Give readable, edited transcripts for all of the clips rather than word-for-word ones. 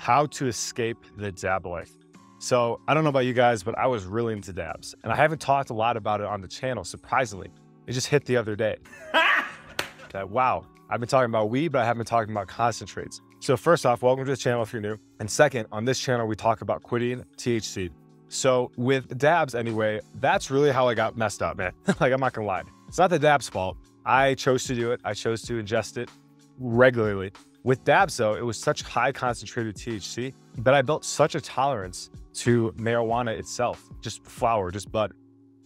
how to escape the dab life. So I don't know about you guys, but I was really into dabs, and I haven't talked a lot about it on the channel. Surprisingly, it just hit the other day. Wow, I've been talking about weed, but I haven't been talking about concentrates. So first off, welcome to the channel if you're new. And second, on this channel, we talk about quitting THC. So with dabs anyway, that's really how I got messed up, man. Like, I'm not gonna lie. It's not the dab's fault. I chose to do it. I chose to ingest it regularly. With dabs though, it was such high concentrated THC that I built such a tolerance to marijuana itself, just flower, just bud,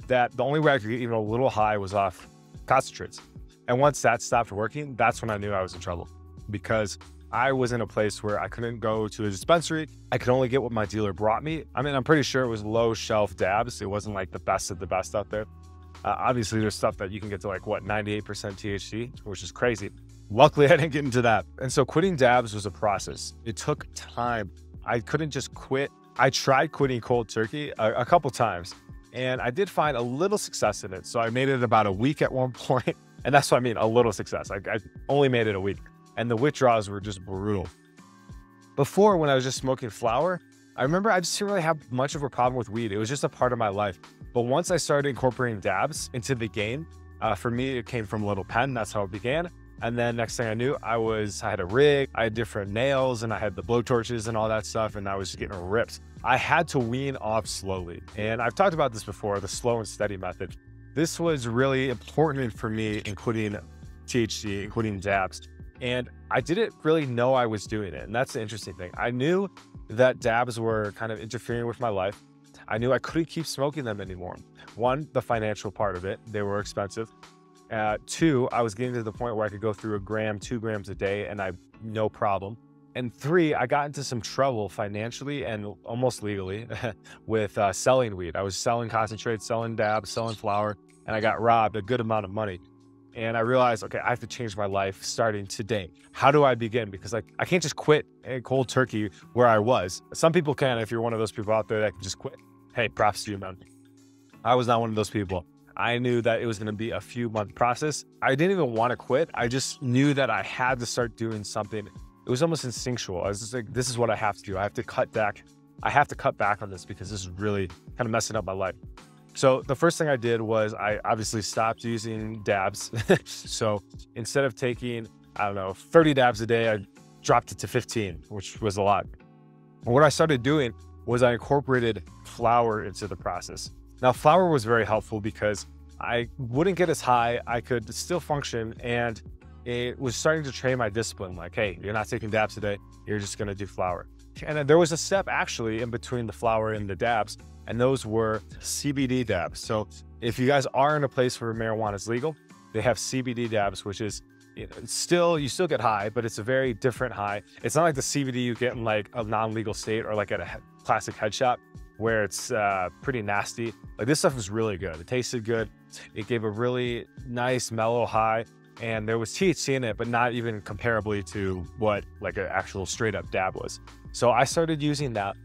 that the only way I could get even a little high was off concentrates. And once that stopped working, that's when I knew I was in trouble, because I was in a place where I couldn't go to a dispensary. I could only get what my dealer brought me. I mean, I'm pretty sure it was low shelf dabs. It wasn't like the best of the best out there. Obviously, there's stuff that you can get to like, what, 98% THC, which is crazy. Luckily, I didn't get into that. And so quitting dabs was a process. It took time. I couldn't just quit. I tried quitting cold turkey a couple times, and I did find a little success in it. So I made it about a week at one point. And that's what I mean, a little success. I only made it a week. And the withdrawals were just brutal. Before, when I was just smoking flower, I remember I just didn't really have much of a problem with weed. It was just a part of my life. But once I started incorporating dabs into the game, for me, it came from a little pen. That's how it began. And then next thing I knew, I had a rig, I had different nails, and I had the blowtorches and all that stuff, and I was just getting ripped. I had to wean off slowly. And I've talked about this before, the slow and steady method. This was really important for me in quitting THC, quitting dabs. And I didn't really know I was doing it. And that's the interesting thing. I knew that dabs were kind of interfering with my life. I knew I couldn't keep smoking them anymore. One, the financial part of it, they were expensive. Two, I was getting to the point where I could go through 1 gram, 2 grams a day, and no problem. And three, I got into some trouble financially and almost legally with selling weed. I was selling concentrates, selling dabs, selling flower, and I got robbed a good amount of money. And I realized, okay, I have to change my life starting today. How do I begin? Because I can't just quit cold turkey where I was. Some people can. If you're one of those people out there that can just quit, hey, props to you, man. I was not one of those people. I knew that it was going to be a few month process. I didn't even want to quit. I just knew that I had to start doing something. It was almost instinctual. I was just like, this is what I have to do. I have to cut back. I have to cut back on this because this is really kind of messing up my life. So the first thing I did was I obviously stopped using dabs. So instead of taking, I don't know, 30 dabs a day, I dropped it to 15, which was a lot. And what I started doing was I incorporated flower into the process. Now, flower was very helpful because I wouldn't get as high. I could still function, and it was starting to train my discipline. Like, hey, you're not taking dabs today. You're just going to do flower. And then there was a step actually in between the flower and the dabs, and those were CBD dabs. So if you guys are in a place where marijuana is legal, they have CBD dabs, which is, you still get high, but it's a very different high. It's not like the CBD you get in like a non-legal state or like at a classic head shop where it's pretty nasty. Like, this stuff was really good. It tasted good. It gave a really nice mellow high, and there was THC in it, but not even comparably to what like an actual straight up dab was. So I started using that.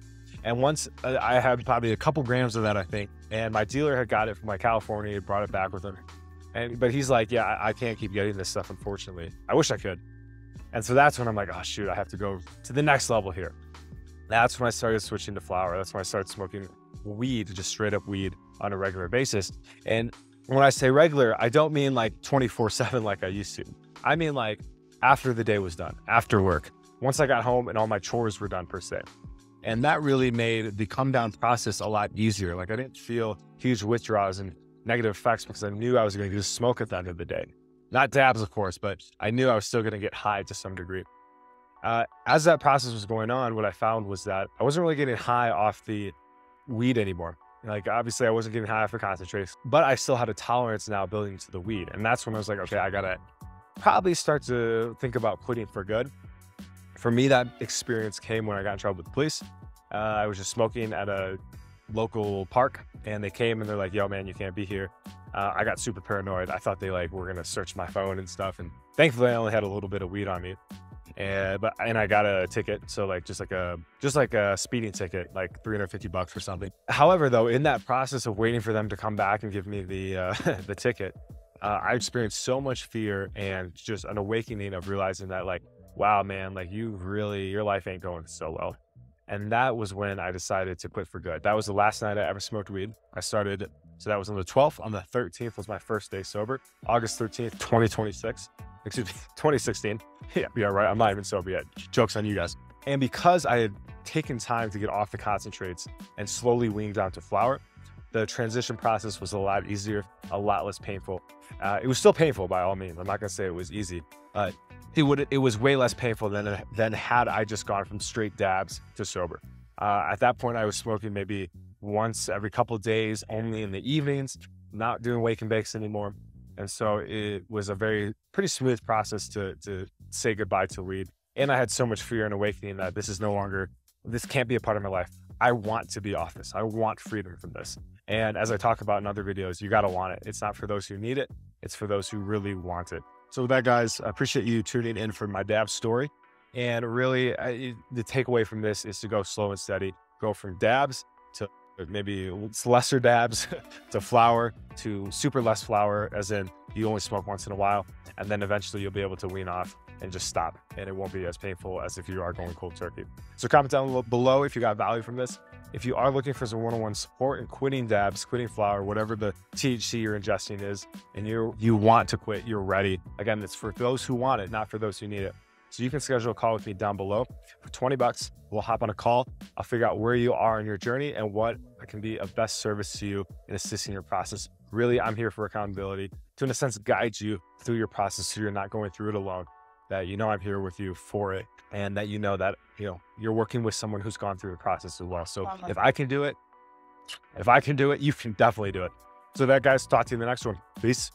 And once I had probably a couple grams of that, I think, and my dealer had got it from like California, he brought it back with him. But he's like, yeah, I can't keep getting this stuff, unfortunately. I wish I could. And so that's when I'm like, oh shoot, I have to go to the next level here. That's when I started switching to flower. That's when I started smoking weed, just straight up weed on a regular basis. And when I say regular, I don't mean like 24/7 like I used to. I mean like after the day was done, after work, once I got home and all my chores were done per se. And that really made the come down process a lot easier. Like, I didn't feel huge withdrawals and negative effects because I knew I was going to just smoke at the end of the day. Not dabs, of course, but I knew I was still going to get high to some degree. As that process was going on, what I found was that I wasn't really getting high off the weed anymore. Like, obviously I wasn't getting high off the concentrates, but I still had a tolerance now building to the weed. And that's when I was like, okay, I gotta probably start to think about quitting for good. For me, that experience came when I got in trouble with the police. I was just smoking at a local park, and they came and they're like, yo man, you can't be here. I got super paranoid. I thought they were gonna search my phone and stuff. And thankfully I only had a little bit of weed on me. And I got a ticket. So just like a speeding ticket, like $350 or something. However, though, in that process of waiting for them to come back and give me the the ticket, I experienced so much fear and just an awakening of realizing that, like, wow, man, like your life ain't going so well. And that was when I decided to quit for good. That was the last night I ever smoked weed. I started, so that was on the 12th. On the 13th was my first day sober. August 13th, 2026. Excuse me, 2016. Yeah, right. I'm not even sober yet. Joke's on you guys. And because I had taken time to get off the concentrates and slowly wean down to flower, the transition process was a lot easier, a lot less painful. It was still painful by all means. I'm not gonna say it was easy. It was way less painful than had I just gone from straight dabs to sober. At that point, I was smoking maybe once every couple of days, only in the evenings, not doing wake and bakes anymore. And so it was a pretty smooth process to say goodbye to weed. And I had so much fear and awakening that this can't be a part of my life. I want to be off this. I want freedom from this. And as I talk about in other videos, you gotta want it. It's not for those who need it. It's for those who really want it. So with that, guys, I appreciate you tuning in for my dab story. And really, the takeaway from this is to go slow and steady. Go from dabs to maybe lesser dabs to flower to super less flower, as in you only smoke once in a while. And then eventually you'll be able to wean off and just stop. And it won't be as painful as if you are going cold turkey. So comment down below if you got value from this. If you are looking for some one-on-one support in quitting dabs, quitting flower, whatever the THC you're ingesting is, and you want to quit, you're ready. Again, it's for those who want it, not for those who need it. So you can schedule a call with me down below for 20 bucks. We'll hop on a call. I'll figure out where you are in your journey and what can be of best service to you in assisting your process. Really, I'm here for accountability to, in a sense, guide you through your process so you're not going through it alone. That you know I'm here with you for it, and that you know that you're working with someone who's gone through the process as well. So if I can do it, you can definitely do it. So that, guys, talk to you in the next one. Peace.